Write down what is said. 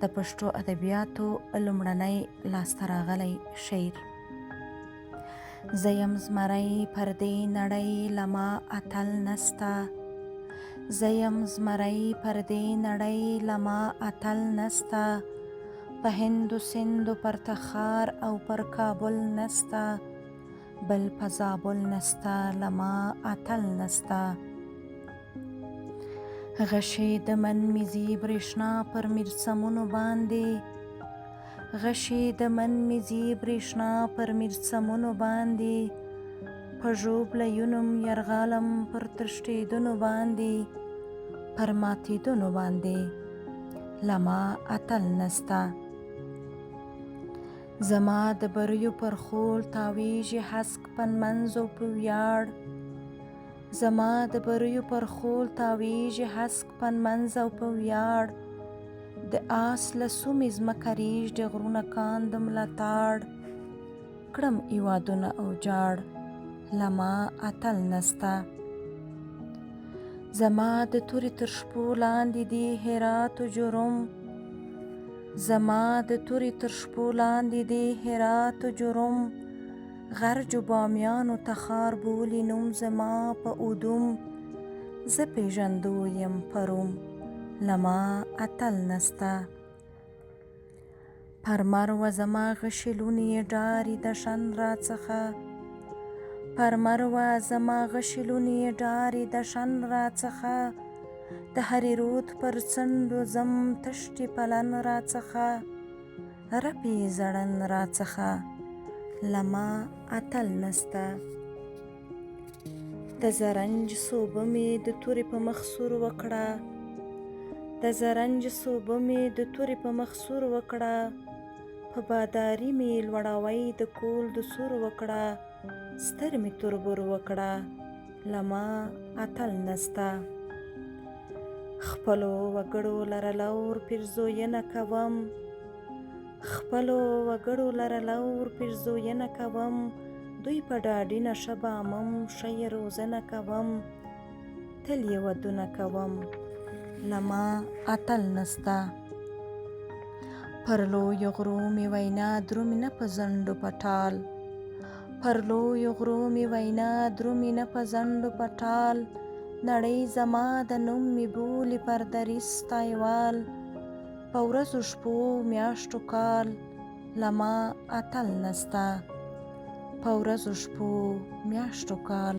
د پښتو ادبیاتو لومړنی لاسته راغلی شعر. زه یم زمری پر دې نړۍ له ما اتل نسته، زه یم زمری پر دې نړۍ له ما اتل نسته، په هند و سند و پر تخار او پر کابل نسته، بل په زابل نسته له ما اتل نسته. غشي د من میزي برېښنا پر میرڅمونو باندې، غشي د من میزي برېښنا پر میرڅمونو باندې، په ژوبلیونم یرغالم پر تښتېدنو باندې، پر ماتېدنو باندې له ما اتل نسته. زما د بریو پر خول تاویږي هسک په نمنځ او په ویاړ، زما د بریو پر خول تاویږي هسک په نمنځ او په ویاړ، د آس له سومې ځمکه رېږدي غرونه کاندم لتاړ، کړم هېوادونه اوجاړ له ما اتل نسته. زما د تورې تر شپو لاندې دی هرات و جرم، زما د تورې تر شپو لاندې دی هرات و جرم، غرج و بامیان و تخار بولي نوم زما په اودوم، زه پېژندو یم پروم له ما اتل نسته. پر مرو زما غشي لوڼې ډاري د شن راڅخه، پر مرو زما غشي لوڼې ډاري د شن راڅخه، د هرې رود پر څنډو ځم تشتي پلن راڅخه، رپي زړن راڅخه له ما اتل نسته. د زرنج صوبه مې د تورې په مخ سور وکړه، د زرنج صوبه مې د تورې په مخ سور وکړه، په باداري مې لوړوی د کول د سور وکړه، ستر مې تربور وکړه له ما اتل نسته. خپلو وګړو لره لور پیرزوینه کوم، خپلو وګړو لره لور پیرزوینه کوم، دوی په ډاډي نشه بامم ښه یې روزنه کوم، تل یې ودونه کوم له ما اتل نسته. پر لویو غرو مې وینا درومي نه په زنډو په ټال، پر لویو غرو مې وینا درومي نه په زنډو په ټال، نړۍ زما د نوم مې بولي پر دریځ ستایوال، په ورځو شپو میاشتو کال له ما اتل نسته، په ورځو شپو میاشتو کال.